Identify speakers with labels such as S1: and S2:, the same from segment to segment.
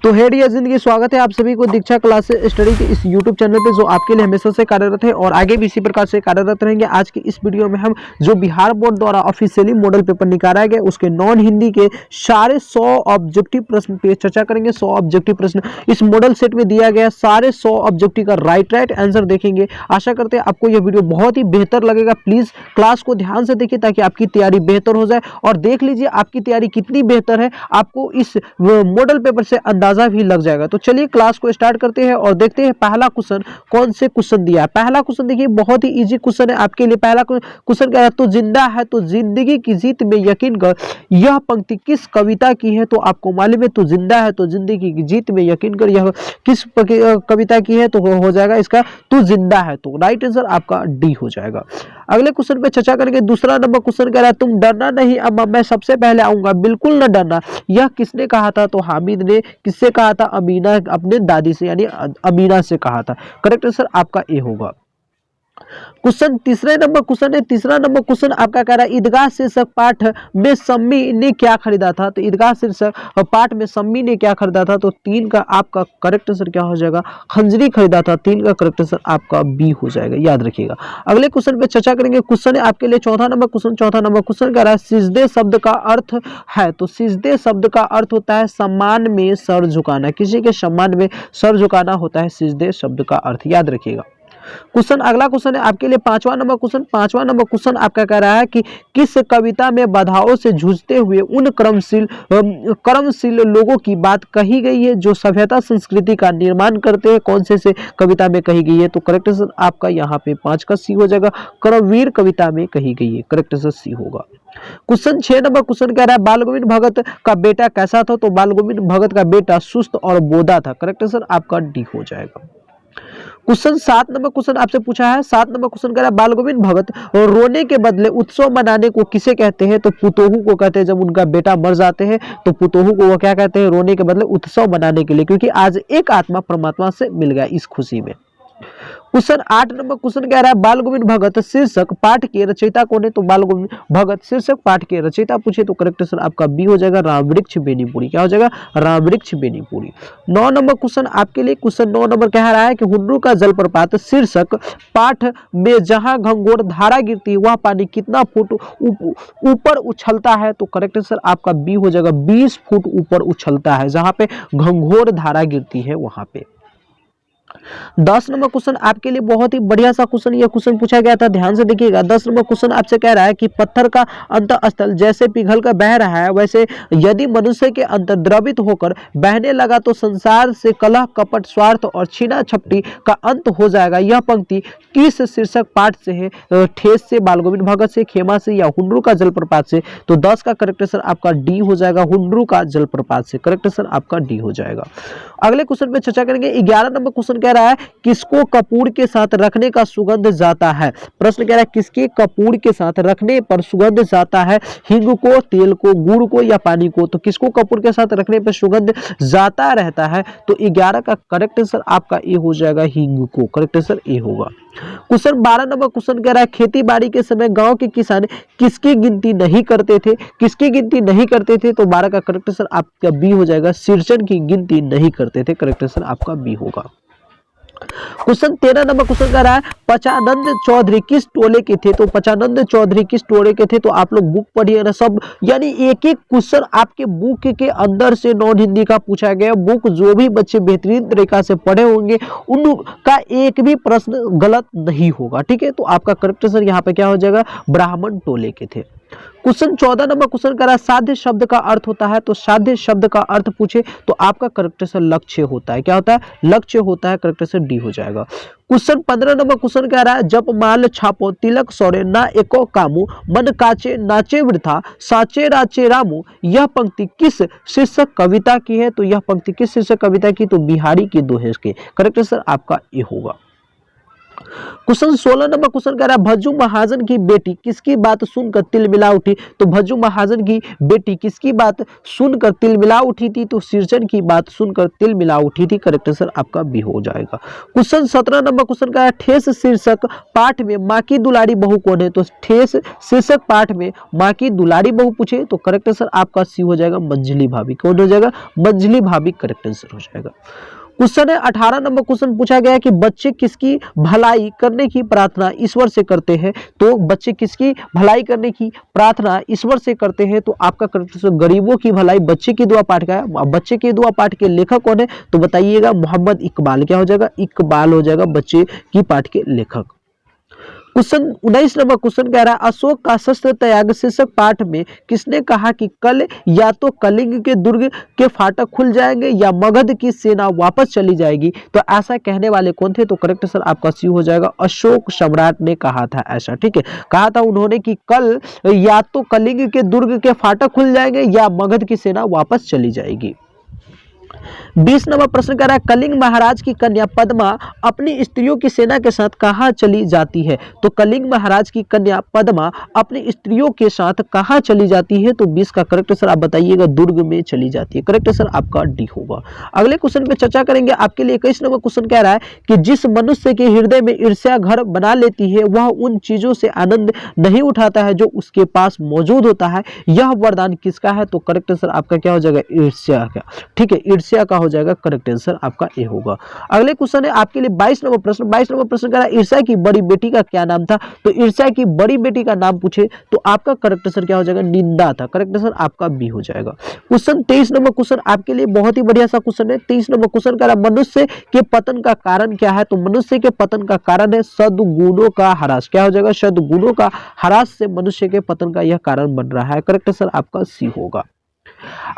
S1: तो हे डियर जिंदगी, स्वागत है आप सभी को दीक्षा क्लास स्टडी के इस यूट्यूब चैनल पे जो आपके लिए हमेशा से कार्यरत है और आगे भी इसी प्रकार से कार्यरत रहेंगे। आज की इस वीडियो में हम जो बिहार बोर्ड द्वारा ऑफिशियली मॉडल पेपर निकाला गया उसके नॉन हिंदी के सारे 100 ऑब्जेक्टिव प्रश्न पे चर्चा करेंगे। 100 ऑब्जेक्टिव प्रश्न इस मॉडल सेट में दिया गया, सारे 100 ऑब्जेक्टिव का राइट आंसर देखेंगे। आशा करते हैं आपको यह वीडियो बहुत ही बेहतर लगेगा। प्लीज क्लास को ध्यान से देखिए ताकि आपकी तैयारी बेहतर हो जाए और देख लीजिए आपकी तैयारी कितनी बेहतर है, आपको इस मॉडल पेपर से अंदाजा भी लग जाएगा। तो चलिए क्लास को स्टार्ट करते हैं और देखते हैं पहला क्वेश्चन कौन से क्वेश्चन दिया है। पहला क्वेश्चन देखिए, बहुत ही इजी क्वेश्चन है आपके लिए। पहला क्वेश्चन क्या है, तो जिंदा है तो जिंदगी की जीत में यकीन कर, यह पंक्ति किस कविता की है? तो आपको मालूम है तो जिंदा है तो जिंदगी की जीत में यकीन कर, यह किस कविता की है? तो हो जाएगा इसका तू जिंदा है। तो राइट आंसर आपका डी हो जाएगा। अगले क्वेश्चन पे चर्चा करेंगे। दूसरा नंबर क्वेश्चन कह रहा है, तुम डरना नहीं अम्मा, मैं सबसे पहले आऊंगा, बिल्कुल न डरना। यह किसने कहा था? तो हामिद ने। किससे कहा था? अमीना, अपने दादी से यानी अमीना से कहा था। करेक्ट आंसर आपका ए होगा। क्वेश्चन तीसरे नंबर क्वेश्चन है। तीसरा नंबर क्वेश्चन आपका कह रहा है, ईदगाह शीर्षक पाठ में सम्मी ने क्या खरीदा था? तो ईदगाह शीर्षक पाठ में सम्मी ने क्या खरीदा था? तो 3 का आपका करेक्ट आंसर क्या हो जाएगा? खंजरी खरीदा था। 3 का करेक्ट आंसर आपका बी हो जाएगा, याद रखिएगा। अगले क्वेश्चन पे चर्चा करेंगे। क्वेश्चन है आपके लिए चौथा नंबर क्वेश्चन। चौथा नंबर क्वेश्चन कह रहा है, सिजदे शब्द का अर्थ है? तो सिजदे शब्द का अर्थ होता है सम्मान में सर झुकाना, किसी के सम्मान में सर झुकाना होता है सिजदे शब्द का अर्थ, याद रखिएगा। क्वेश्चन अगला क्वेश्चन है आपके लिए पांचवा नंबर क्वेश्चन। पांचवा नंबर क्वेश्चन आपका कह रहा है कि किस कविता में बाधाओं से जूझते हुए उन कर्मशील लोगों की बात कही गई है जो सभ्यता संस्कृति का निर्माण करते हैं? कौन से कविता में कही गई है? तो करेक्ट आंसर आपका यहाँ पे 5 का सी हो जाएगा, कर्मवीर कविता में कही गई है। करेक्ट आंसर सी होगा। क्वेश्चन 6 नंबर क्वेश्चन कह रहा है, बाल गोविंद भगत का बेटा कैसा था? तो बाल गोविंद भगत का बेटा सुस्त और बोदा था। करेक्ट आंसर आपका डी हो जाएगा। क्वेश्चन 7 नंबर क्वेश्चन आपसे पूछा है। 7 नंबर क्वेश्चन कह रहा है, बाल गोविंद भगत रोने के बदले उत्सव मनाने को किसे कहते हैं? तो पुतोहू को कहते हैं। जब उनका बेटा मर जाते हैं तो पुतोहू को वो क्या कहते हैं? रोने के बदले उत्सव मनाने के लिए, क्योंकि आज एक आत्मा परमात्मा से मिल गया इस खुशी में। क्वेश्चन 8 नंबर क्वेश्चन कह रहा है, बाल गोविंद भगत शीर्षक पाठ के रचयिता कौन है? तो बाल गोविंद भगत शीर्षक पाठ के रचयिता पूछे तो करेक्ट आंसर आपका बी हो जाएगा, रामवृक्ष बेनीपुरी। क्या हो जाएगा? रामवृक्ष बेनीपुरी। 9 नंबर क्वेश्चन आपके लिए। क्वेश्चन 9 नंबर कह रहा है कि हुन्नू का जलप्रपात शीर्षक पाठ में जहां घंघोर धारा गिरती है वह पानी कितना फुट ऊपर उछलता है? तो करेक्ट आंसर आपका बी हो जाएगा, 20 फुट ऊपर उछलता है जहां पे घंघोर धारा गिरती है वहां पे। 10 नंबर क्वेश्चन आपके लिए बहुत ही बढ़िया सा क्वेश्चन, ये क्वेश्चन पूछा गया था, ध्यान से देखिएगा। 10 नंबर क्वेश्चन आपसे कह रहा है कि पत्थर का अंतःस्थल जैसे पिघल कर बह रहा है वैसे यदि मनुष्य के अंतर द्रवित होकर बहने लगा तो संसार से कलह कपट स्वार्थ और छीना छपटी का अंत हो जाएगा। यह पंक्ति किस शीर्षक पाठ से है? ठेस से, बाल गोविंद भगत से, खेमा से या हुन्नू का जलप्रपात से? तो 10 का करेक्ट आंसर आपका डी हो जाएगा, हुन्नू का जलप्रपात से। करेक्ट आंसर आपका डी हो जाएगा। अगले क्वेश्चन पे चर्चा करेंगे। 11 नंबर क्वेश्चन कह रहा है, किसको कपूर के साथ रखने का सुगंध जाता है? प्रश्न कह रहा है किसके कपूर के साथ रखने पर सुगंध जाता है? हिंग को, तेल को, गुड़ को या पानी को? तो किसको कपूर के साथ रखने पर सुगंध जाता रहता है? तो 11 का करेक्ट आंसर आपका ए हो जाएगा, हिंग को। करेक्ट आंसर ए होगा। क्वेश्चन 12 नंबर क्वेश्चन कह रहा है, खेती बाड़ी के समय गांव के किसान किसकी गिनती नहीं करते थे? किसकी गिनती नहीं करते थे? तो 12 का करेक्ट आंसर आपका बी हो जाएगा, सिरचन की गिनती नहीं करते थे। करेक्ट आंसर आपका बी होगा। क्वेश्चन 13 नंबर क्वेश्चन कर रहा है, पचानंद चौधरी किस टोले के थे? तो पचानंद चौधरी किस टोले के थे? तो आप लोग बुक पढ़िए ना सब, यानी एक एक क्वेश्चन आपके बुक के अंदर से नॉन हिंदी का पूछा गया। बुक जो भी बच्चे बेहतरीन तरीका से पढ़े होंगे उनका एक भी प्रश्न गलत नहीं होगा, ठीक है। तो आपका करेक्ट आंसर यहाँ पे क्या हो जाएगा? ब्राह्मण टोले के थे। क्वेश्चन 14 नंबर क्वेश्चन कर रहा है, साध्य शब्द का अर्थ होता है? तो साध्य शब्द का अर्थ पूछे तो आपका करेक्ट आंसर लक्ष्य होता है। क्या होता है? लक्ष्य होता है। करेक्ट आंसर डी हो जाएगा। क्वेश्चन 15 नंबर क्वेश्चन कह रहा है, जप माल छापो तिलक सौरे ना एको कामू, मन काचे नाचे वृथा साचे राचे रामू, यह पंक्ति किस शीर्षक कविता की है? तो यह पंक्ति किस शीर्षक कविता की? तो बिहारी की दोहे के। करेक्ट आंसर आपका ए होगा। क्वेश्चन 16 नंबर क्वेश्चन कह रहा है भज्जू महाजन की बेटी किसकी बात सुनकर तिलमिला उठी। तो भज्जू महाजन की बेटी किसकी बात सुनकर तिलमिला उठी थी। तो सिरचन की बात सुनकर तिलमिला उठी थी। करेक्ट आंसर आपका बी हो जाएगा। क्वेश्चन 17 नंबर क्वेश्चन कह रहा है ठेस शीर्षक पाठ में माँ की दुलारी बहू कौन है। तो ठेस शीर्षक पाठ में माँ की दुलारी बहू पूछे तो करेक्ट आंसर आपका सी हो जाएगा मंजली भाभी। कौन हो जाएगा मंजली भाभी करेक्ट आंसर हो जाएगा। क्वेश्चन है 18 नंबर क्वेश्चन पूछा गया है कि बच्चे किसकी भलाई करने की प्रार्थना ईश्वर से करते हैं। तो बच्चे किसकी भलाई करने की प्रार्थना ईश्वर से करते हैं। तो आपका करेक्ट गरीबों की भलाई बच्चे की दुआ पाठ का है। बच्चे की दुआ पाठ के लेखक कौन है। तो बताइएगा मोहम्मद इकबाल। क्या हो जाएगा इकबाल हो जाएगा बच्चे की पाठ के लेखक। क्वेश्चन 19 नंबर क्वेश्चन कह रहा है अशोक का शस्त्र त्याग शीर्षक पाठ में किसने कहा कि कल या तो कलिंग के दुर्ग के फाटक खुल जाएंगे या मगध की सेना वापस चली जाएगी। तो ऐसा कहने वाले कौन थे। तो करेक्ट सर आपका सी हो जाएगा अशोक सम्राट ने कहा था ऐसा। ठीक है कहा था उन्होंने कि कल या तो कलिंग के दुर्ग के फाटक खुल जाएंगे या मगध की सेना वापस चली जाएगी। 20 नंबर प्रश्न कह रहा है कलिंग महाराज की कन्या पद्मा अपनी स्त्रियों की सेना के साथ कहां चली जाती है। तो कलिंग महाराज की कन्या पद्मा अपनी स्त्रियों के साथ कहां चली जाती है। तो 20 का करेक्ट आंसर आप बताइएगा दुर्ग में चली जाती है। करेक्ट आंसर आपका डी होगा। अगले क्वेश्चन पे चर्चा करेंगे आपके लिए 21 नंबर क्वेश्चन कह रहा है कि जिस मनुष्य के हृदय में ईर्ष्या घर बना लेती है वह उन चीजों से आनंद नहीं उठाता है जो उसके पास मौजूद होता है। यह वरदान किसका है। तो करेक्ट आंसर आपका क्या हो जाएगा ईर्ष्या का। ठीक है ईर्ष्या का हो जाएगा करेक्ट आंसर आपका ए होगा। अगले क्वेश्चन है आपके लिए 22 नंबर प्रश्न। 22 नंबर प्रश्न कह रहा है ईर्ष्या की बड़ी बेटी का क्या नाम था। तो ईर्ष्या की बड़ी बेटी का नाम पूछे तो आपका करेक्ट आंसर क्या हो जाएगा निंदा था। करेक्ट आंसर आपका बी हो जाएगा। क्वेश्चन 23 नंबर क्वेश्चन आपके लिए बहुत ही बढ़िया सा क्वेश्चन है। 23 नंबर क्वेश्चन कह रहा है मनुष्य के पतन का कारण क्या है। तो मनुष्य के पतन का कारण है सद्गुणों का ह्रास। क्या हो जाएगा सद्गुणों का ह्रास से मनुष्य के पतन का यह कारण बन रहा है। करेक्ट आंसर आपका सी होगा।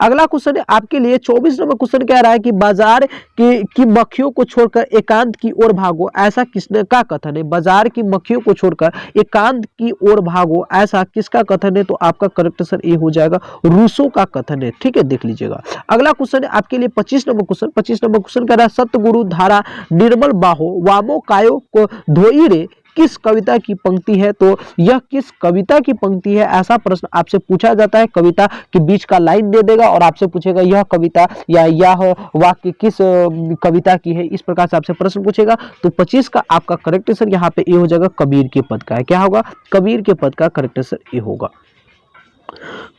S1: अगला क्वेश्चन है आपके लिए 24 नंबर क्वेश्चन कह रहा है कि बाजार की मक्खियों को छोड़कर एकांत की ओर भागो ऐसा किसने का कथन है। बाजार की मक्खियों को छोड़कर एकांत की ओर भागो ऐसा किसका कथन है। तो आपका करेक्ट आंसर ए हो जाएगा रूसो का कथन है। ठीक है देख लीजिएगा। अगला क्वेश्चन है आपके लिए 25 नंबर क्वेश्चन। 25 नंबर क्वेश्चन कह रहा है सतगुरु धारा निर्मल बाहो वामो कायो को धोई रे किस कविता की पंक्ति है। तो यह किस कविता की पंक्ति है ऐसा प्रश्न आपसे पूछा जाता है। कविता के बीच का लाइन दे देगा और आपसे पूछेगा यह कविता या यह वाक्य किस कविता की है। इस प्रकार से आपसे प्रश्न पूछेगा। तो 25 का आपका करेक्ट आंसर यहाँ पे ए हो जाएगा कबीर के पद का है। क्या होगा कबीर के पद का करेक्ट आंसर ए होगा।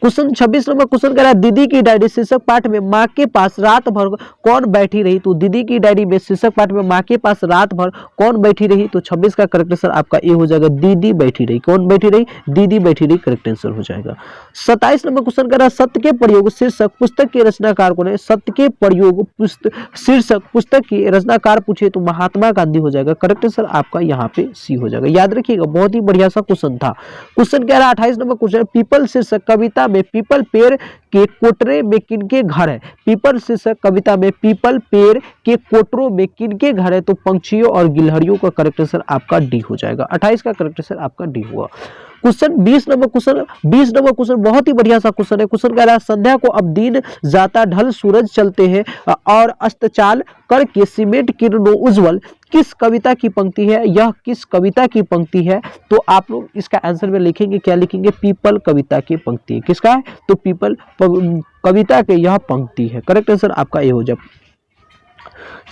S1: क्वेश्चन 26 नंबर क्वेश्चन कह रहा है दीदी की डायरी शीर्षक पाठ में माँ के पास रात भर कौन बैठी रही। तो दीदी की डायरी में शीर्षक पाठ में माँ के पास रात भर कौन बैठी रही। तो 26 का करेक्ट आंसर आपका ए हो जाएगा दीदी बैठी रही। कौन बैठी रही दीदी बैठी रही करेक्ट आंसर हो जाएगा। 27 नंबर क्वेश्चन कह रहा है सत्य के प्रयोग शीर्षक पुस्तक के रचनाकार कौन है। सत्य के प्रयोग शीर्षक पुस्तक के रचनाकार पूछे तो महात्मा गांधी हो जाएगा। करेक्ट आंसर आपका यहाँ पे सी हो जाएगा। याद रखिएगा बहुत ही बढ़िया सा क्वेश्चन था। क्वेश्चन कह रहा है 28 नंबर क्वेश्चन पीपल शीर्षक कविता में पीपल पेड़ के कोटरे में किनके घर है। पीपल शीर्षक कविता में पीपल पेड़ के कोटरों में किनके घर है। तो पंछियों और गिलहरियों का करेक्ट आंसर आपका डी हो जाएगा। 28 का करेक्ट आंसर आपका डी हुआ। क्वेश्चन 20 नंबर क्वेश्चन बहुत ही बढ़िया सा क्वेश्चन है। क्वेश्चन कह रहा है संध्या को अब दिन जाता ढल सूरज चलते हैं और अस्तचाल करके सीमेंट किरणों उज्जवल किस कविता की पंक्ति है। यह किस कविता की पंक्ति है। तो आप लोग इसका आंसर में लिखेंगे क्या लिखेंगे पीपल कविता की पंक्ति है। किसका है तो पीपल कविता के यह पंक्ति है। करेक्ट आंसर आपका ये हो जाए।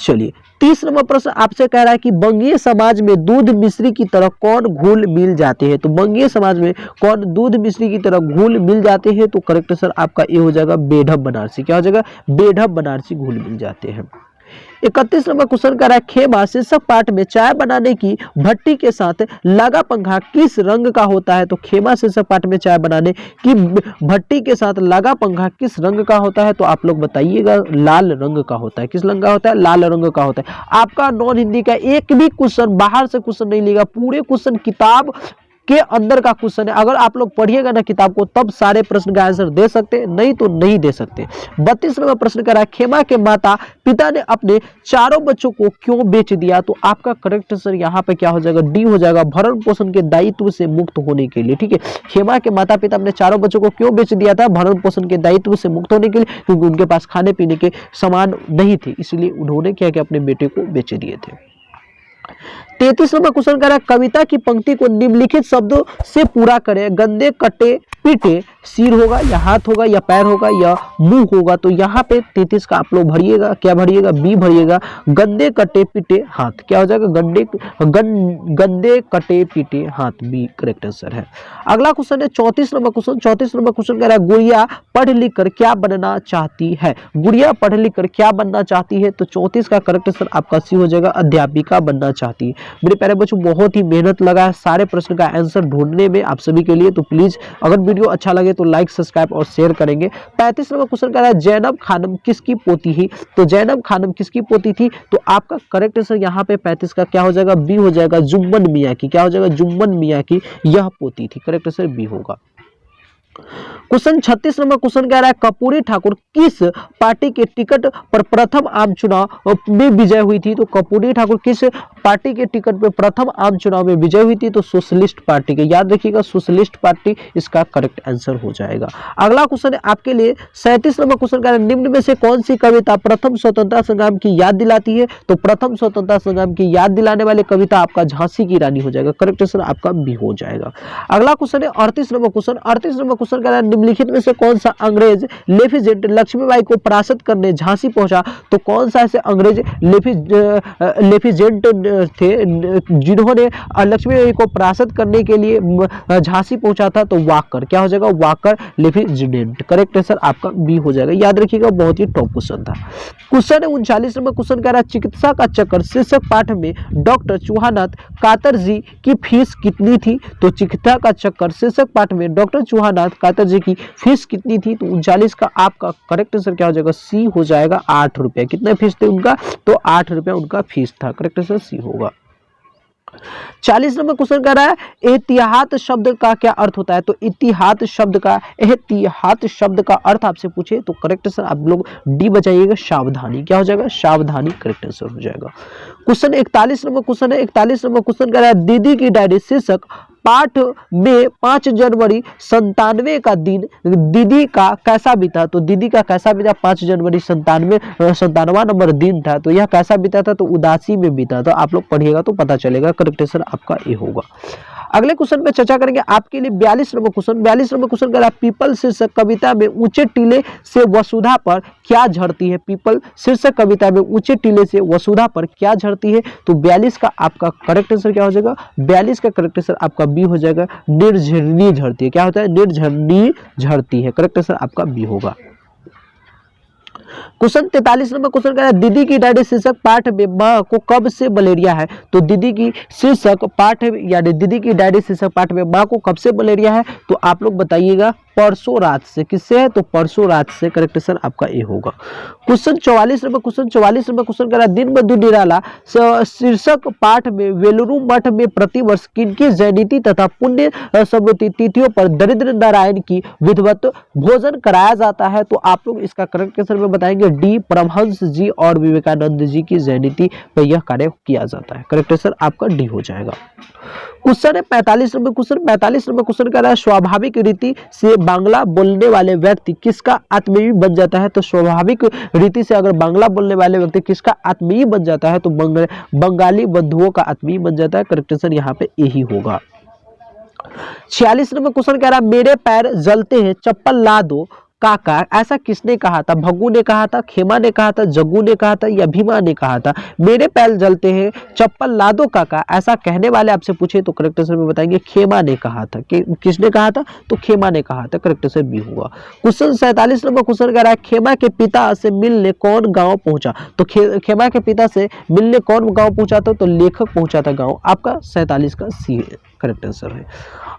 S1: चलिए 30 नंबर प्रश्न आपसे कह रहा है कि बंगीय समाज में दूध मिश्री की तरह कौन घुल मिल जाते हैं। तो बंगीय समाज में कौन दूध मिश्री की तरह घुल मिल जाते हैं। तो करेक्ट आंसर आपका ये हो जाएगा बेढब बनारसी। क्या हो जाएगा बेढब बनारसी घुल मिल जाते हैं। 31 नंबर क्वेश्चन कह रहा है खेमा शीर्षक पाठ में चाय बनाने की भट्टी के साथ लगा पंखा किस रंग का होता है। तो खेमा शीर्षक पाठ में चाय बनाने की भट्टी के साथ लगा पंखा किस रंग का होता है। तो आप लोग बताइएगा लाल रंग का होता है। किस रंग का होता है लाल रंग का होता है। आपका नॉन हिंदी का एक भी क्वेश्चन बाहर से क्वेश्चन नहीं लेगा। पूरे क्वेश्चन किताब के अंदर का क्वेश्चन है। अगर आप लोग पढ़िएगा ना किताब को तब सारे प्रश्न का आंसर दे सकते हैं नहीं तो नहीं दे सकते। 32 नंबर प्रश्न कह रहा है खेमा के माता पिता ने अपने चारों बच्चों को क्यों बेच दिया। तो आपका करेक्ट आंसर यहाँ पे क्या हो जाएगा डी हो जाएगा भरण पोषण के दायित्व से मुक्त होने के लिए। ठीक है खेमा के माता पिता अपने चारों बच्चों को क्यों बेच दिया था भरण पोषण के दायित्व से मुक्त होने के लिए क्योंकि उनके पास खाने पीने के सामान नहीं थे इसलिए उन्होंने क्या किया अपने बेटे को बेच दिए थे। 33 नंबर क्वेश्चन कह रहा है कविता की पंक्ति को निम्नलिखित शब्दों से पूरा करें। गंदे कटे पीटे, सिर होगा या हाथ होगा या पैर होगा या मुंह होगा। तो यहाँ पे 33 का आप लोग भरिएगा, क्या भरिएगा, बी भरिएगा। गंदे कटे पीटे हाथ, क्या हो जाएगा, गंदे कटे पीटे हाथ, बी करेक्ट आंसर है। अगला क्वेश्चन है 34 नंबर क्वेश्चन। 34 नंबर क्वेश्चन कह रहा है गुड़िया पढ़ लिख कर क्या बनना चाहती है। गुड़िया पढ़ लिख कर क्या बनना चाहती है। तो 34 का करेक्ट आंसर आपका सी हो जाएगा, अध्यापिका बनना चाहती है। मेरे प्यारे बच्चों बहुत ही मेहनत लगा है सारे प्रश्न का आंसर ढूंढने में आप सभी के लिए, तो प्लीज अगर वीडियो अच्छा लगे तो लाइक सब्सक्राइब और शेयर करेंगे। 35 नंबर क्वेश्चन कह रहा है जैनब खानम किसकी पोती थी। तो जैनब खानम किसकी पोती थी। तो आपका करेक्ट आंसर यहाँ पे 35 का क्या हो जाएगा, बी हो जाएगा, जुम्मन मियाँ की, क्या हो जाएगा, जुम्मन मियाँ की यह पोती थी। करेक्ट आंसर बी होगा। क्वेश्चन 36 नंबर क्वेश्चन कह रहा है कपूरी ठाकुर किस पार्टी के टिकट पर प्रथम आम चुनाव में विजय हुई थी। तो कपूरी ठाकुर किस पार्टी के टिकट पर प्रथम आम चुनाव में विजय हुई थी। तो सोशलिस्ट पार्टी के, याद रखिएगा सोशलिस्ट पार्टी इसका करेक्ट आंसर हो जाएगा। अगला क्वेश्चन है आपके लिए 37 नंबर क्वेश्चन कह रहा है निम्न में से कौन सी कविता प्रथम स्वतंत्रता संग्राम की याद दिलाती है। तो प्रथम स्वतंत्रता संग्राम की याद दिलाने वाली कविता आपका झांसी की रानी हो जाएगा। करेक्ट आंसर आपका बी हो जाएगा। अगला क्वेश्चन है 38 नंबर क्वेश्चन। 38 नंबर क्वेश्चन कह रहा है निम्नलिखित में से कौन सा अंग्रेज लेफिजेंट लक्ष्मीबाई को परास्त करने झांसी पहुंचा। तो कौन सा ऐसे अंग्रेज लेफिजेंट थे जिन्होंने लक्ष्मीबाई को परास्त करने के लिए झांसी पहुंचा था। तो वाकर, क्या हो जाएगा, वाकर लेफिजेंट। करेक्ट आंसर आपका बी हो जाएगा। याद रखिएगा बहुत ही टॉप क्वेश्चन था। क्वेश्चन है 39 नंबर क्वेश्चन कह रहा है चिकित्सा का चक्कर शीर्षक पाठ में डॉक्टर चौहानाथ कातर जी की फीस कितनी थी। तो चिकित्सा का चक्कर शीर्षक पाठ में डॉक्टर चौहानाथ कातर जी की फीस कितनी थी। तो 39 का आपका करेक्ट आंसर क्या हो जाएगा, सी हो जाएगा, 8 रुपया। कितना फीस थे उनका, तो 8 रुपया उनका फीस था। करेक्ट आंसर सी होगा। 40 नंबर क्वेश्चन कह रहा है एहतियात शब्द का क्या अर्थ होता है। तो एहतियात शब्द का अर्थ आपसे पूछे तो करेक्ट आंसर आप लोग डी बचाइएगा, सावधानी। क्या हो जाएगा, सावधानी करेक्ट आंसर हो जाएगा। क्वेश्चन 41 नंबर क्वेश्चन है। 41 नंबर क्वेश्चन कह रहा है दीदी की डायरी शीर्षक पाठ में 5 जनवरी 97 का दिन दीदी का कैसा बीता। तो दीदी का कैसा बीता, 5 जनवरी 97वां नंबर दिन था। तो यह कैसा बीता था, तो उदासी में बीता था। आप लोग पढ़िएगा तो पता चलेगा। करेक्ट आंसर आपका ए होगा। अगले क्वेश्चन पे चर्चा करेंगे आपके लिए 42 नंबर क्वेश्चन। 42 नंबर क्वेश्चन कह रहा है पीपल शीर्षक कविता में ऊंचे टीले से वसुधा पर क्या झड़ती है। पीपल शीर्षक कविता में ऊंचे टीले से वसुधा पर क्या झड़ती है। तो 42 का आपका करेक्ट आंसर क्या हो जाएगा, 42 का करेक्ट आंसर आपका बी हो जाएगा, निर्झरनी झड़ती है। क्या होता है, निर्झरनी झड़ती है। करेक्ट आंसर आपका बी होगा। क्वेश्चन 43 नंबर क्वेश्चन कह रहा है दीदी की डायरी शीर्षक पाठ में माँ को कब से मलेरिया है। तो दीदी की शीर्षक पाठ यानी दीदी की डायरी शीर्षक पाठ में माँ को कब से मलेरिया है। तो आप लोग बताइएगा परसों रात से। किससे है, तो परसों रात से। करेक्ट आंसर आपका ए होगा। Question 44 number question. 44 number question कह रहा है दिन बंधु निराला शीर्षक पाठ में वेलूरू मठ में प्रतिवर्ष किनकी जयंती तथा पुण्य स्मृति तिथियों पर दरिद्र नारायण की विधिवत भोजन कराया जाता है। तो आप लोग इसका करेक्ट आंसर में बताएंगे डी, परमहंस जी और विवेकानंद जी की जयंती पर यह कार्य किया जाता है। करेक्ट आंसर आपका डी हो जाएगा। क्वेश्चन है 45 नंबर क्वेश्चन। 45 नंबर क्वेश्चन कह रहा है स्वाभाविक रीति से बांग्ला बोलने वाले व्यक्ति किसका आत्मीय बन जाता है। तो स्वाभाविक रीति से अगर बांग्ला बोलने वाले व्यक्ति किसका आत्मीय बन जाता है, तो बंगाली बंधुओं का आत्मीय बन जाता है। करेक्ट आंसर यहाँ पे यही होगा। 46 नंबर क्वेश्चन कह रहा है मेरे पैर जलते हैं चप्पल ला दो काका, ऐसा किसने कहा था। भग्गू ने कहा था, खेमा ने कहा था, जग्गू ने कहा था या भीमा ने कहा था। मेरे पैर जलते हैं चप्पल ला दो काका, ऐसा कहने वाले आपसे पूछे तो करेक्ट आंसर में बताएंगे खेमा ने कहा था। किसने कहा था, तो खेमा ने कहा था। करेक्ट आंसर बी होगा। क्वेश्चन 47 नंबर क्वेश्चन कह रहा है खेमा के पिता से मिलने कौन गाँव पहुंचा। तो खेमा के पिता से मिलने कौन गाँव पहुंचा था, तो लेखक पहुंचा था गाँव। आपका 47 का सी करेक्ट आंसर है।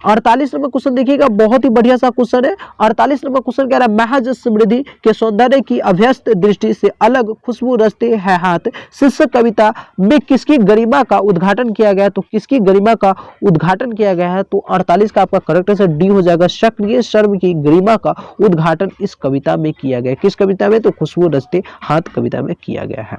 S1: 48 नंबर क्वेश्चन देखिएगा, बहुत ही बढ़िया सा क्वेश्चन है। 48 नंबर क्वेश्चन कह रहा है महज समृद्धि के सौंदर्य की अभ्यस्त दृष्टि से अलग खुशबू रचते हैं हाथ शीर्षक कविता में किसकी गरिमा का उद्घाटन किया गया। तो किसकी गरिमा का उद्घाटन किया गया है, तो 48 का आपका करेक्ट आंसर डी हो जाएगा। सक्रिय शर्म की गरिमा का उद्घाटन इस कविता में किया गया। किस कविता में, तो खुशबू रचते हाथ कविता में किया गया है।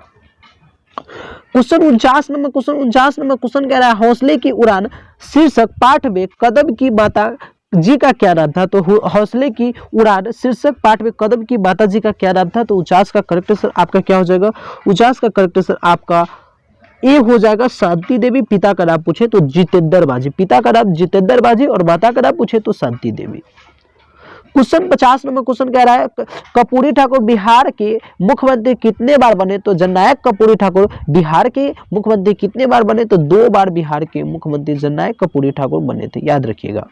S1: Question 49 number question. 49 number question कह रहा है हौसले की उड़ान शीर्षक पाठ में कदम की माता जी का क्या नाम था। तो हौसले की उड़ान शीर्षक पाठ में कदम की माता जी का क्या नाम था। तो 49 का करेक्ट आंसर आपका क्या हो जाएगा, 49 का करेक्ट आंसर आपका ए हो जाएगा शांति देवी, पिता का नाम पूछे तो जितेंद्र बाजी, पिता का नाम जितेंद्र बाजी और माता का नाम पूछे तो Shanti Devi. Question 50 number question कह रहा है कर्पूरी ठाकुर बिहार के मुख्यमंत्री कितने बार बने? तो जननायक कर्पूरी ठाकुर बिहार के मुख्यमंत्री कितने बार बने? तो 2 बार बिहार के मुख्यमंत्री जननायक कर्पूरी ठाकुर बने थे, याद रखिएगा।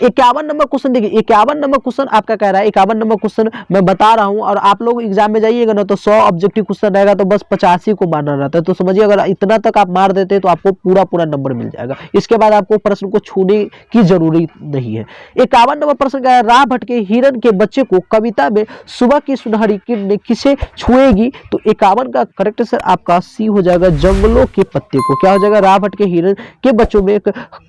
S1: 51 नंबर क्वेश्चन देखिए, 51 नंबर क्वेश्चन आपका कह रहा है, 51 नंबर क्वेश्चन मैं बता रहा हूं और आप लोग एग्जाम में जाइएगा ना तो 100 ऑब्जेक्टिव क्वेश्चन रहेगा तो बस 85 को मारना रहता है, तो समझिए अगर इतना तक आप मार देते हैं तो आपको पूरा नंबर मिल जाएगा। इसके बाद आपको प्रश्न को छूने की जरूरी नहीं है। 51 नंबर प्रश्न कह रहा है राह भटके हिरन के बच्चे को कविता में सुबह की सुनहरी किरण किसे छुएगी? तो 51 का करेक्ट आंसर आपका सी हो जाएगा, जंगलों के पत्ते को। क्या हो जाएगा? राह भटके हिरन के बच्चों में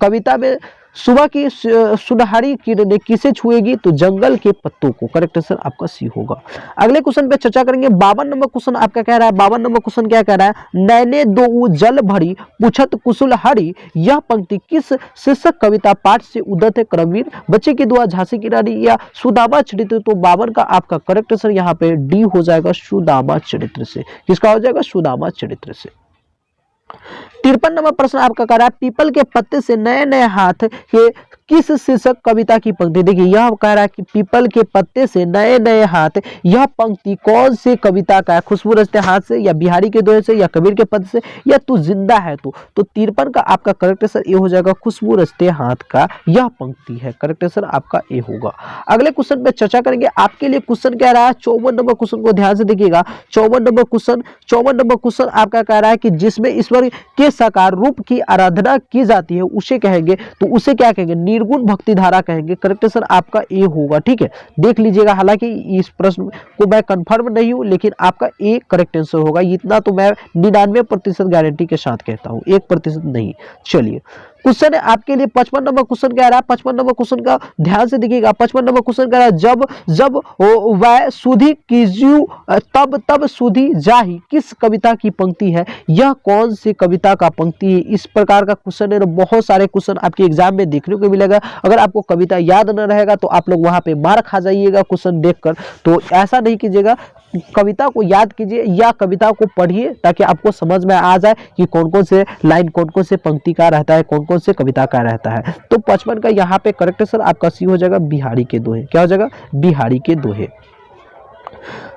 S1: कविता में सुबह की सुनहरी किरणें किसे छुएगी? तो जंगल के पत्तों को। करेक्ट आंसर आपका सी होगा। अगले क्वेश्चन पे चर्चा करेंगे। 52 नंबर क्वेश्चन आपका कह रहा है, 52 नंबर क्वेश्चन क्या कह रहा है? नैने दो जल भरी पूछत कुशल हरी, यह पंक्ति किस शीर्षक कविता पाठ से उद्धत है? क्रमवीर, बच्चे की दुआ, झांसी की रानी या सुदामा चरित्र? तो 52 का आपका करेक्ट आंसर यहाँ पे डी हो जाएगा, सुदामा चरित्र से। किसका हो जाएगा? सुदामा चरित्र से। 53 नंबर प्रश्न आपका कह रहा है पीपल के पत्ते से नए नए हाथ के किस शीर्षक कविता की पंक्ति? देखिए यह कह रहा है कि पीपल के पत्ते से नए नए हाथ, यह पंक्ति कौन से कविता का है? खुशबू रचते हाथ से या बिहारी के दोहे से या कबीर के पद से या तू जिंदा है तो 53 का आपका करेक्ट आंसर ए हो जाएगा, खुशबू रचते हाथ का यह पंक्ति है। करेक्ट आंसर आपका ए होगा। अगले क्वेश्चन पे चर्चा करेंगे। आपके लिए क्वेश्चन कह रहा है 54 नंबर क्वेश्चन को ध्यान से देखिएगा। 54 नंबर क्वेश्चन आपका कह रहा है कि जिसमें ईश्वर के साकार रूप की आराधना की जाती है उसे कहेंगे, तो उसे क्या कहेंगे? निर्गुण भक्ति धारा कहेंगे। करेक्ट आंसर आपका ए होगा। ठीक है, देख लीजिएगा। हालांकि इस प्रश्न को मैं कंफर्म नहीं हूं लेकिन आपका ए करेक्ट आंसर होगा, इतना तो मैं 99% गारंटी के साथ कहता हूं, 1% नहीं। चलिए क्वेश्चन है आपके लिए 55 नंबर क्वेश्चन कह रहा है। 55 नंबर क्वेश्चन का ध्यान से देखिएगा। 55 नंबर क्वेश्चन कह रहा है जब जब वह सुधी कीजियो तब तब सुधी जाही, किस कविता की पंक्ति है? यह कौन सी कविता का पंक्ति है? इस प्रकार का क्वेश्चन है। बहुत सारे क्वेश्चन आपके एग्जाम में देखने को मिलेगा। अगर आपको कविता याद न रहेगा तो आप लोग वहां पे मार खा जाइएगा क्वेश्चन देखकर। तो ऐसा नहीं कीजिएगा, कविता को याद कीजिए या कविता को पढ़िए ताकि आपको समझ में आ जाए कि कौन कौन से लाइन, कौन कौन से पंक्ति का रहता है, कौन कौन से कविता का रहता है। तो 55 का यहाँ पे करेक्ट आंसर आपका सी हो जाएगा, बिहारी के दोहे। क्या हो जाएगा? बिहारी के दोहे।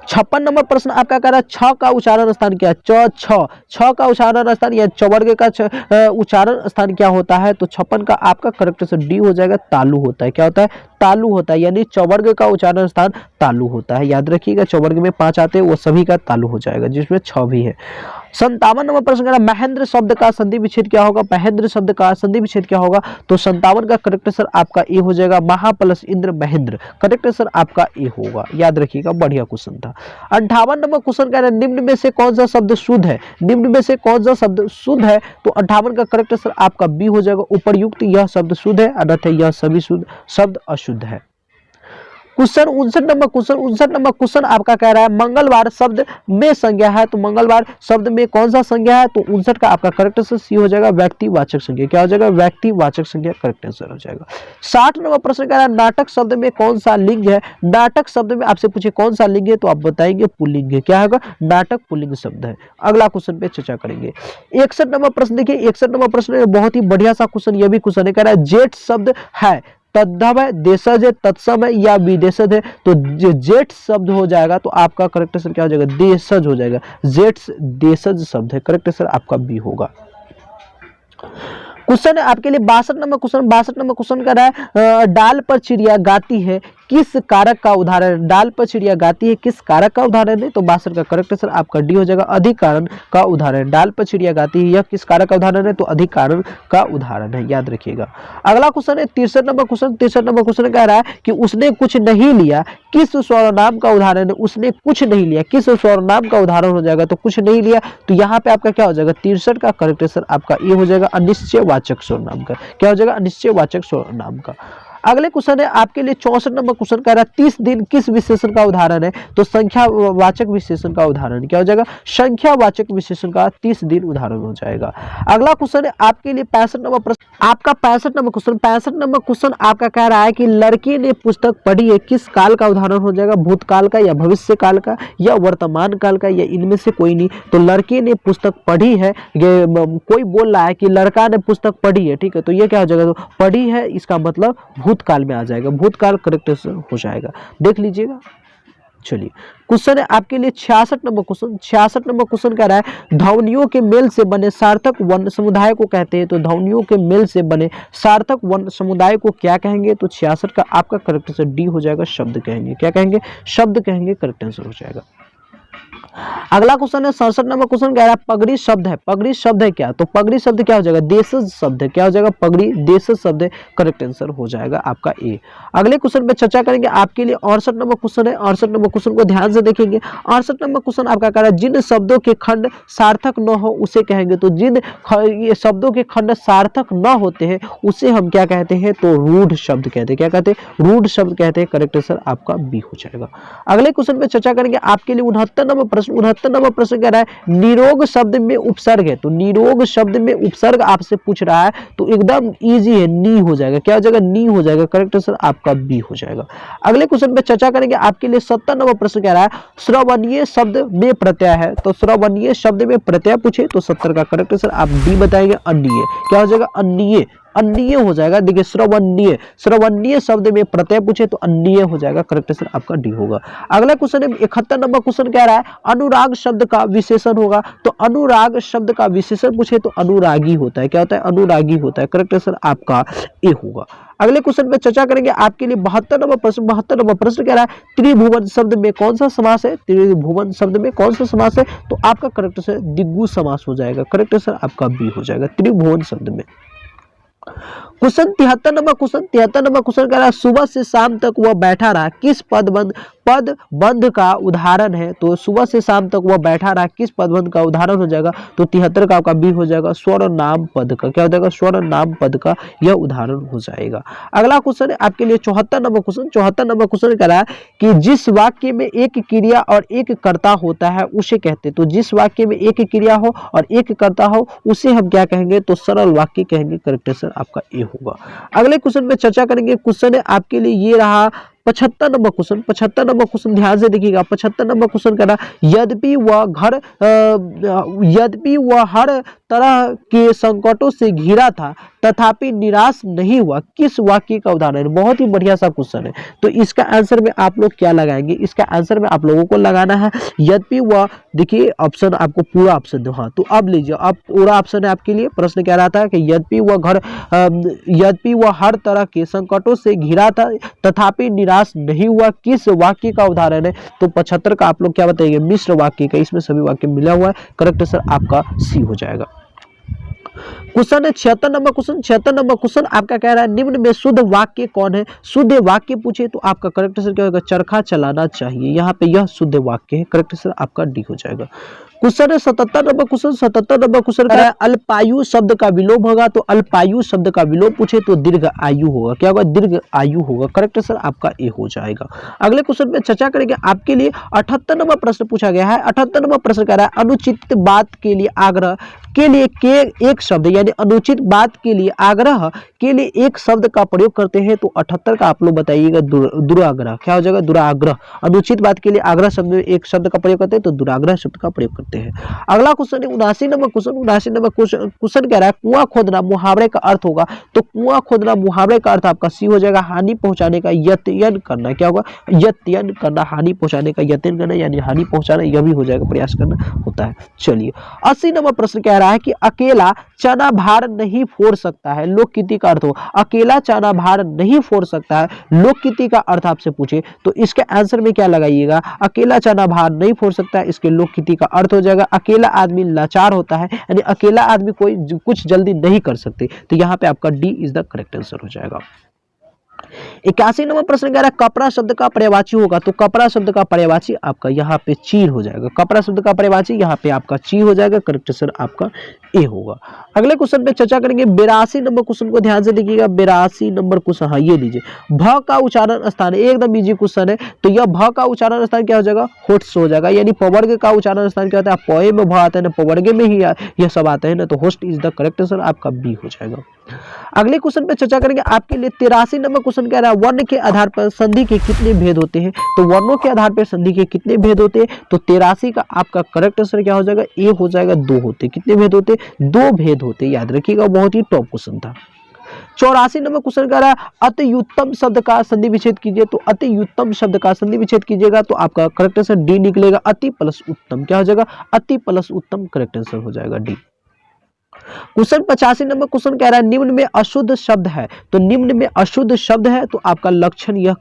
S1: 56 नंबर प्रश्न आपका कह रहा है छ का उच्चारण स्थान क्या है? छ का उच्चारण स्थान या चवर्ग का उच्चारण स्थान क्या होता है? तो 56 का आपका करेक्ट आंसर डी हो जाएगा, तालु होता है। क्या होता है? तालु होता है, यानी चवर्ग का उच्चारण स्थान तालु होता है। याद रखिएगा, चवर्ग में 5 आते हैं वो सभी का तालु हो जाएगा, जिसमें 6 भी है। 57 नंबर प्रश्न कह रहा है महेंद्र शब्द का संधि विच्छेद क्या होगा? महेंद्र शब्द का संधि विच्छेद क्या होगा? तो 57 का करेक्ट आंसर आपका ए हो जाएगा, महा plus Indra Mahendra. Correct answer आपका ए होगा, याद रखिएगा, बढ़िया क्वेश्चन था। 58 नंबर क्वेश्चन कह रहा है निम्न में से कौन सा शब्द शुद्ध है? निम्न में से कौन सा शब्द शुद्ध है? तो 58 का करेक्ट आंसर आपका बी हो जाएगा, उपर्युक्त यह शब्द शुद्ध है, अन्यथा यह सभी शुद्ध शब्द अशुद्ध है। क्वेश्चन 59 नंबर क्वेश्चन आपका कह रहा है मंगलवार शब्द में संज्ञा है, तो मंगलवार शब्द में कौन सा संज्ञा है? तो 59 का आपका करेक्ट आंसर सी हो जाएगा, व्यक्तिवाचक संज्ञा। क्या हो जाएगा? व्यक्तिवाचक संज्ञा करेक्ट आंसर हो जाएगा। 60 नंबर प्रश्न कह रहा है नाटक शब्द में कौन सा लिंग है? नाटक शब्द में आपसे पूछे कौन सा लिंग है तो आप बताएंगे पुल्लिंग है। क्या होगा? नाटक पुल्लिंग शब्द है। अगला क्वेश्चन पे चर्चा करेंगे। 61 नंबर प्रश्न देखिए, 61 नंबर प्रश्न बहुत ही बढ़िया सा क्वेश्चन, यह भी क्वेश्चन है, कह रहा है जेठ शब्द है तद्धव है, देशज है, तत्सम है या विदेशज है? तो जेठ शब्द हो जाएगा तो आपका करेक्ट आंसर क्या हो जाएगा? देशज हो जाएगा। जेठ देशज शब्द है, करेक्ट आंसर आपका बी होगा। क्वेश्चन है आपके लिए 62 नंबर क्वेश्चन। 62 नंबर क्वेश्चन कर रहा है डाल पर चिड़िया गाती है किस कारक का उदाहरण? डाल पर चिड़िया गाती है किस कारक का उदाहरण है? तो 62 का करेक्ट आंसर आपका डी हो जाएगा, अधिक कारण का उदाहरण। डाल पर चिड़िया गाती है यह किस कारक का उदाहरण है? तो अधिक कारण का उदाहरण है, याद रखिएगा। अगला क्वेश्चन है 63 नंबर क्वेश्चन। 63 नंबर क्वेश्चन कह रहा है कि उसने कुछ नहीं लिया किस सर्वनाम का उदाहरण है? उसने कुछ नहीं लिया किस सर्वनाम का उदाहरण हो जाएगा? तो कुछ नहीं लिया, तो यहाँ पे आपका क्या हो जाएगा? 63 का करेक्ट आंसर आपका ये हो जाएगा, अनिश्चयवाचक सर्वनाम का। क्या हो जाएगा? अनिश्चयवाचक सर्वनाम का। अगले क्वेश्चन है आपके लिए 64 नंबर क्वेश्चन कह रहा है 30 दिन किस विशेषण का उदाहरण है? तो संख्यावाचक विशेषण का उदाहरण क्या हो जाएगा? संख्यावाचक विशेषण का 30 दिन उदाहरण हो जाएगा। अगला क्वेश्चन है आपके लिए 65 नंबर प्रश्न, आपका 65 नंबर क्वेश्चन, 65 नंबर क्वेश्चन आपका कह रहा है कि लड़की ने पुस्तक पढ़ी है, किस काल का उदाहरण हो जाएगा? भूतकाल का या भविष्य काल का या वर्तमान काल का या इनमें से कोई नहीं। तो लड़की ने पुस्तक पढ़ी है, ये कोई बोल रहा है कि लड़का ने पुस्तक पढ़ी है, ठीक है, तो ये क्या हो जाएगा? तो पढ़ी है इसका मतलब भूतकाल में आ जाएगा, भूतकाल करेक्ट हो जाएगा, देख लीजिएगा। चलिए क्वेश्चन है आपके लिए 66 नंबर क्वेश्चन, 66 नंबर क्वेश्चन कह रहा है ध्वनियों के मेल से बने सार्थक वर्ण समुदाय को कहते हैं। तो ध्वनियों के मेल से बने सार्थक वर्ण समुदाय को क्या कहेंगे? तो 66 का आपका करेक्ट आंसर डी हो जाएगा, शब्द कहेंगे। क्या कहेंगे? शब्द कहेंगे, करेक्ट आंसर हो जाएगा। अगला क्वेश्चन है 67 नंबर क्वेश्चन कह रहा है पगड़ी शब्द है, पगड़ी शब्द है क्या? तो पगड़ी शब्द क्या हो जाएगा? देशज शब्द है। क्या हो जाएगा? पगड़ी देशज शब्द है, करेक्ट आंसर हो जाएगा आपका ए। अगले क्वेश्चन पे चर्चा करेंगे आपके लिए 68 नंबर क्वेश्चन है, 68 नंबर क्वेश्चन को ध्यान से देखेंगे। 68 नंबर क्वेश्चन आपका कह रहा है जिन शब्दों के खंड सार्थक न हो उसे कहेंगे। तो जिन ये शब्दों के खंड सार्थक न होते हैं उसे हम क्या कहते हैं? तो रूढ़ शब्द कहते हैं। क्या कहते हैं? रूढ़ शब्द कहते हैं, करेक्ट आंसर आपका बी हो जाएगा। अगले क्वेश्चन पे चर्चा करेंगे आपके लिए 69 नंबर प्रश्न, 69 नंबर प्रश्न कह रहा है निरोग शब्द में उपसर्ग है। तो निरोग शब्द में उपसर्ग आपसे पूछ रहा है, तो एकदम इजी है, नी हो जाएगा। क्या हो जाएगा? नी हो जाएगा, करेक्ट आंसर आपका बी हो जाएगा। अगले क्वेश्चन पे चर्चा करेंगे आपके लिए 70 नंबर प्रश्न कह रहा है श्रवणीय शब्द में प्रत्यय है। तो श्रवणीय शब्द में प्रत्यय पूछे तो 70 का करेक्ट आंसर आप डी बताएंगे, अन्य। क्या हो जाएगा? अन्य, अन्य हो जाएगा। देखिए श्रवणीय, श्रवणीय शब्द में प्रत्यय पूछे तो अन्य हो जाएगा, करेक्ट आंसर आपका डी होगा। अगला क्वेश्चन है 71 नंबर क्वेश्चन कह रहा है अनुराग शब्द का विशेषण होगा। तो अनुराग शब्द का विशेषण पूछे तो अनुरागी होता है। क्या होता है? अनुरागी होता है, करेक्ट आंसर आपका ए होगा। अगले क्वेश्चन पे चर्चा करेंगे आपके लिए 72 नंबर प्रश्न, 72 नंबर प्रश्न कह रहा है त्रिभुवन शब्द में कौन सा समास है? त्रिभुवन शब्द में कौन सा समास है? तो आपका करेक्ट आंसर दिग्गु समास हो जाएगा, करेक्ट आंसर आपका बी हो जाएगा, त्रिभुवन शब्द में। Question 73 number question, 73 number question कह रहा है सुबह से शाम तक वह बैठा रहा, किस पद बंध का उदाहरण है? तो सुबह से शाम तक वह बैठा रहा किस पदबंध का उदाहरण हो जाएगा? तो 73 का आपका बी हो जाएगा, स्वर नाम पद का। क्या हो जाएगा? स्वर नाम पद का यह उदाहरण हो जाएगा। अगला क्वेश्चन है आपके लिए 74 नंबर क्वेश्चन, 74 नंबर क्वेश्चन कह रहा है कि जिस वाक्य में एक क्रिया और एक कर्ता होता है उसे कहते हैं। तो जिस वाक्य में एक क्रिया हो और एक कर्ता हो उसे हम क्या कहेंगे? तो सरल वाक्य कहेंगे, करेक्ट आंसर आपका ए होगा। अगले क्वेश्चन पे चर्चा करेंगे, क्वेश्चन है आपके लिए ये रहा 75 नंबर क्वेश्चन, 75 नंबर क्वेश्चन ध्यान से देखिएगा। 75 नंबर क्वेश्चन कह रहा यद्यपि वह हर तरह के संकटों से घिरा था तथापि निराश नहीं हुआ, किस वाक्य का उदाहरण है? बहुत ही बढ़िया सा क्वेश्चन है। तो इसका आंसर में आप लोग क्या लगाएंगे? इसका आंसर में आप लोगों को लगाना है यद्यपि वह, देखिए ऑप्शन आपको पूरा ऑप्शन दो, हाँ तो अब लीजिए, अब पूरा ऑप्शन है आपके लिए। प्रश्न कह रहा था कि यद्यपि वह हर तरह के संकटों से घिरा था तथापि निराश नहीं हुआ, किस वाक्य का उदाहरण है? तो 75 का आप लोग क्या बताएंगे? मिश्र वाक्य का, इसमें सभी वाक्य मिला हुआ है, करेक्ट आंसर आपका सी हो जाएगा। क्वेश्चन है 76 नंबर क्वेश्चन, 76 नंबर क्वेश्चन आपका कह रहा है निम्न में शुद्ध वाक्य कौन है? शुद्ध वाक्य पूछे तो आपका करेक्ट आंसर क्या होगा? चरखा चलाना चाहिए। यहाँ पे यह शुद्ध वाक्य है, करेक्ट आंसर आपका डी हो जाएगा। क्वेश्चन है 77 नंबर क्वेश्चन, 77 नंबर क्वेश्चन कह रहा है अल्पायु शब्द का विलोम होगा। तो अल्पायु शब्द का विलोम पूछे तो दीर्घ आयु होगा। क्या होगा? दीर्घ आयु होगा, करेक्ट आंसर आपका ए हो जाएगा। अगले क्वेश्चन में चर्चा करेंगे आपके लिए 78 नंबर प्रश्न पूछा गया है। 78 नंबर प्रश्न कह रहा है अनुचित बात के लिए आग्रह के लिए एक शब्द, यानी अनुचित बात के लिए आग्रह के लिए एक शब्द का प्रयोग करते हैं। तो 78 का आप लोग बताइएगा दुराग्रह। क्या हो जाएगा? दुराग्रह। अनुचित बात के लिए आग्रह शब्द में एक शब्द का प्रयोग करते हैं तो दुराग्रह शब्द का प्रयोग करते हैं। अगला क्वेश्चन है 79 नंबर क्वेश्चन, 79 नंबर क्वेश्चन कह रहा है कुआं खोदना मुहावरे का अर्थ होगा। तो कुआं खोदना मुहावरे का अर्थ आपका सी हो जाएगा, हानि पहुंचाने का यत्न करना। क्या होगा? यत्न करना, हानि पहुंचाने का यत्न करना, यानी हानि पहुंचाना, यह भी हो जाएगा, प्रयास करना होता है। चलिए 80 नंबर प्रश्न कह रहा है कि अकेला चना भार नहीं फोड़ सकता है, लोकगीति का अर्थ हो। अकेला चना भार नहीं फोड़ सकता है, लोकगीति का अर्थ आपसे पूछे तो इसके आंसर में क्या लगाइएगा? अकेला चना भार नहीं फोड़ सकता है, इसके लोकगीति का अर्थ हो जाएगा अकेला आदमी लाचार होता है, यानी अकेला आदमी कोई कुछ जल्दी नहीं कर सकते। तो यहाँ पे आपका D is the correct answer हो जाएगा। 81 नंबर प्रश्न कह रहा है कपड़ा शब्द का पर्यायवाची होगा, तो कपड़ा शब्द का पर्यायवाची आपका यहाँ पे चीर हो जाएगा। कपड़ा शब्द का पर्यायवाची यहाँ पे आपका ची हो जाएगा। करेक्ट आंसर आपका ए होगा। अगले क्वेश्चन पे चर्चा करेंगे 82 नंबर क्वेश्चन को ध्यान से देखिएगा। 82 नंबर क्वेश्चन, हाँ ये लीजिए, भ का उच्चारण स्थान, एकदम इजी क्वेश्चन है। तो यह भ का उच्चारण स्थान क्या हो जाएगा, होठ से हो जाएगा। यानी पवर्ग का उच्चारण स्थान क्या होता है, पोए में भ आता है ना, पवर्ग में ही यह सब आते हैं ना, तो host is the correct answer आपका बी हो जाएगा। अगले क्वेश्चन पे चर्चा करेंगे आपके लिए 83 नंबर क्वेश्चन कह रहा है वर्ण के आधार पर संधि के कितने भेद होते हैं। तो वर्णों के आधार पर संधि के कितने भेद होते हैं, तो 83 का आपका करेक्ट आंसर क्या हो जाएगा, ए हो जाएगा। 2 होते, कितने भेद होते, 2 भेद होते, याद रखिएगा, बहुत ही टॉप क्वेश्चन था। 84 नंबर क्वेश्चन कह रहा है अतिउत्तम शब्द का संधि विच्छेद कीजिए। तो अतिउत्तम शब्द का संधि विच्छेद कीजिएगा तो आपका करेक्ट आंसर डी निकलेगा। अति प्लस उत्तम क्या हो जाएगा, अति प्लस उत्तम करेक्ट आंसर हो जाएगा डी। क्वेश्चन 85 नंबर क्वेश्चन कह रहा है निम्न में अशुद्ध शब्द है। तो निम्न में अशुद्ध शब्द है तो आपका लक्षण यह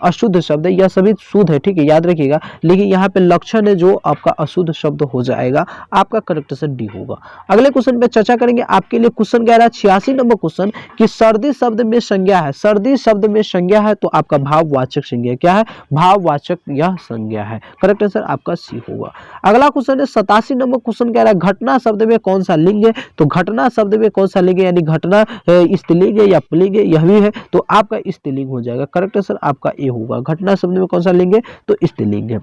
S1: अशुद्ध शब्द है, यह सभी शुद्ध है, ठीक है, याद रखिएगा, लेकिन यहाँ पे लक्षण है जो आपका अशुद्ध शब्द हो जाएगा। आपका करेक्ट आंसर डी होगा। अगले क्वेश्चन पे चर्चा करेंगे आपके लिए। क्वेश्चन कह रहा है 86 नंबर क्वेश्चन कि सर्दी शब्द में संज्ञा है। सर्दी शब्द में संज्ञा है तो आपका भाववाचक संज्ञा क्या है, भाववाचक यह संज्ञा है। करेक्ट आंसर आपका सी होगा। अगला क्वेश्चन है 87 नंबर क्वेश्चन कह रहा है घटना शब्द में कौन सा लिंग है। तो घटना शब्द में कौन सा लिंग है, यानी घटना स्त्रीलिंग है या पुल्लिंग है, यह भी है, तो आपका स्त्रीलिंग हो जाएगा। करेक्ट आंसर आपका ए होगा। घटना शब्द में कौन सा लिंग है, तो स्त्रीलिंग है।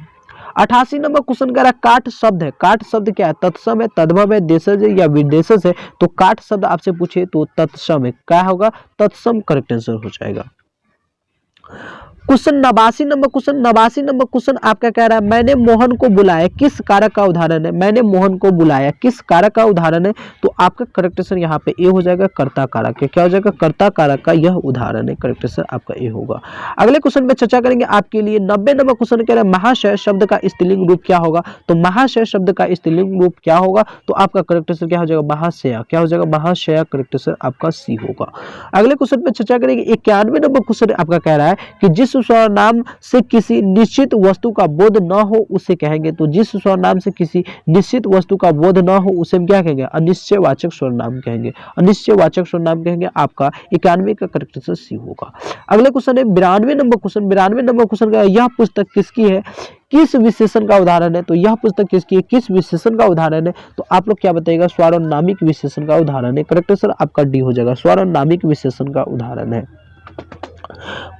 S1: 88 नंबर क्वेश्चन कह रहा है काट शब्द है। काट शब्द क्या है, तत्सम है, तद्भव है, देशज है या विदेशज है। तो काट शब्द आपसे पूछे तो तत्सम है, क्या होगा, तत्सम करेक्ट आंसर हो जाएगा। Question 89 number question, 89 number question आपका कह रहा है मैंने मोहन को बुलाया किस कारक का उदाहरण है। मैंने मोहन को बुलाया किस कारक का उदाहरण है। तो आपका करेक्ट आंसर यहाँ पे ए हो जाएगा, कर्ता कारक है। क्या हो जाएगा, कर्ता कारक का यह उदाहरण है। करेक्ट आंसर आपका ए होगा। अगले क्वेश्चन पे चर्चा करेंगे आपके लिए 90 नंबर क्वेश्चन कह रहा है महाशय शब्द का स्त्रीलिंग रूप क्या होगा। तो महाशय शब्द का स्त्रीलिंग रूप क्या होगा, तो आपका करेक्ट आंसर क्या हो जाएगा, महाशया। क्या हो जाएगा, महाशया। करेक्ट आंसर आपका सी होगा। अगले क्वेश्चन पे चर्चा करेंगे 91 नंबर क्वेश्चन आपका कह रहा है कि जिस नाम से किसी निश्चित वस्तु का बोध न हो उसे कहेंगे। तो जिस सर्वनाम से किसी निश्चित वस्तु का बोध न हो उसे हम क्या कहेंगे, अनिश्चयवाचक सर्वनाम कहेंगे। अनिश्चयवाचक सर्वनाम कहेंगे। आपका 91 का करेक्ट आंसर सी होगा। अगले क्वेश्चन है 92 नंबर क्वेश्चन। 92 नंबर क्वेश्चन का यह पुस्तक किसकी है, किस विशेषण का उदाहरण है। तो यह पुस्तक किसकी है, किस विशेषण का उदाहरण है। तो आप लोग क्या बताइएगा, सर्वनामिक विशेषण का उदाहरण है। करेक्ट आंसर आपका डी हो जाएगा, सर्वनामिक विशेषण का उदाहरण है।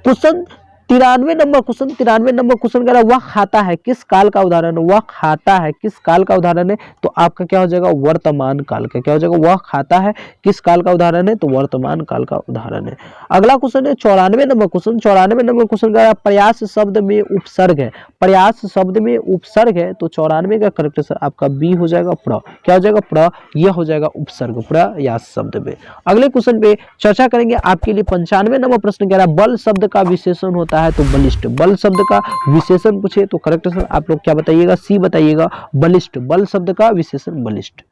S1: Question 93 number question, 93 number question कह रहा है वह खाता है किस काल का उदाहरण है। वह खाता है किस काल का उदाहरण है। तो आपका क्या हो जाएगा, वर्तमान काल का। क्या हो जाएगा, वह खाता है किस काल का उदाहरण है, तो वर्तमान काल का उदाहरण है। अगला क्वेश्चन है 94 नंबर क्वेश्चन। 94 नंबर क्वेश्चन कह रहा है प्रयास शब्द में उपसर्ग है। प्रयास शब्द में उपसर्ग है तो 94 का करेक्ट आंसर आपका बी हो जाएगा, प्र। क्या हो जाएगा, प्र। यह हो जाएगा उपसर्ग, प्रयास शब्द में। अगले क्वेश्चन पे चर्चा करेंगे आपके लिए 95 नंबर प्रश्न कह रहा है बल शब्द का विशेषण होता है तो बलिष्ठ। बल शब्द का विशेषण पूछे तो करेक्ट आंसर आप लोग क्या बताइएगा, सी बताइएगा, बलिष्ठ। बल शब्द का विशेषण बलिष्ठ।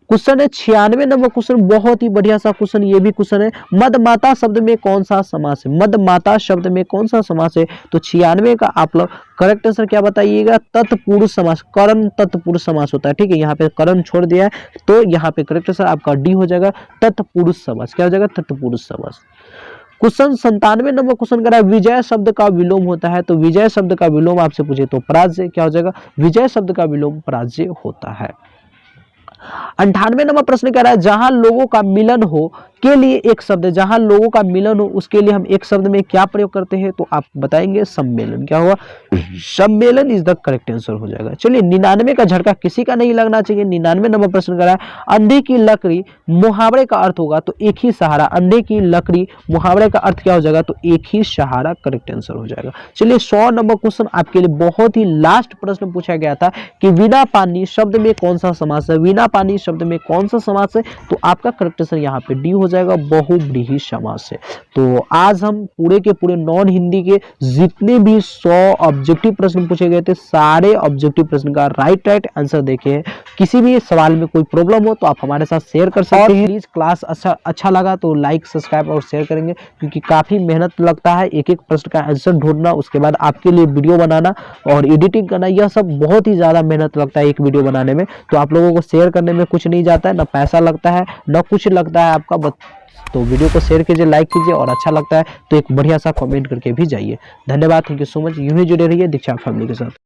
S1: क्वेश्चन है 96 नंबर क्वेश्चन, बहुत ही बढ़िया सा क्वेश्चन ये भी क्वेश्चन है। मदमाता शब्द में कौन सा समास है। मदमाता शब्द में कौन सा समास है। तो 96 का आप लोग करेक्ट आंसर क्या बताइएगा, तत्पुरुष समास। करण तत्पुरुष समास होता है, ठीक है, यहाँ पे करण छोड़ दिया है तो यहाँ पे करेक्ट आंसर आपका डी हो जाएगा, तत्पुरुष समास। क्या हो जाएगा, तत्पुरुष समास। क्वेश्चन 97 नंबर क्वेश्चन कर रहा है विजय शब्द का विलोम होता है। तो विजय शब्द का विलोम आपसे पूछे तो पराजय। क्या हो जाएगा, विजय शब्द का विलोम पराजय होता है। 98 नंबर प्रश्न कह रहा है जहां लोगों का मिलन हो के लिए एक शब्द है। जहां लोगों का मिलन हो उसके लिए हम एक शब्द में क्या प्रयोग करते हैं। तो आप बताएंगे सम्मेलन। क्या हुआ, सम्मेलन इज द करेक्ट आंसर हो जाएगा। चलिए 99 का झटका किसी का नहीं लगना चाहिए। 99 नंबर प्रश्न कर रहा है अंधे की लकड़ी मुहावरे का अर्थ होगा तो एक ही सहारा। अंधे की लकड़ी मुहावरे का अर्थ क्या हो जाएगा, तो एक ही सहारा करेक्ट आंसर हो जाएगा। चलिए 100 नंबर क्वेश्चन आपके लिए बहुत ही लास्ट प्रश्न पूछा गया था कि बिना पानी शब्द में कौन सा समास है। बिना पानी शब्द में कौन सा समास है। तो आपका करेक्ट आंसर यहाँ पे डी हो जाएगा, बहुव्रीहि समास है। तो आज हम पूरे के पूरे नॉन हिंदी के जितने भी 100 ऑब्जेक्टिव प्रश्न पूछे गए थे सारे ऑब्जेक्टिव प्रश्न का राइट आंसर देखे हैं। किसी भी सवाल में कोई प्रॉब्लम हो तो आप हमारे साथ शेयर कर सकते हैं। प्लीज क्लास अच्छा लगा तो लाइक सब्सक्राइब और शेयर करेंगे, क्योंकि काफी मेहनत लगता है एक एक प्रश्न का आंसर ढूंढना, उसके बाद आपके लिए वीडियो बनाना और एडिटिंग करना, यह सब बहुत ही ज्यादा मेहनत लगता है एक वीडियो बनाने में। तो आप लोगों को शेयर करने में कुछ नहीं जाता है, ना पैसा लगता है ना कुछ लगता है आपका, तो वीडियो को शेयर कीजिए, लाइक कीजिए और अच्छा लगता है तो एक बढ़िया सा कमेंट करके भी जाइए। धन्यवाद, थैंक यू सो मच। यूं ही जुड़े रहिए दीक्षा फैमिली के साथ।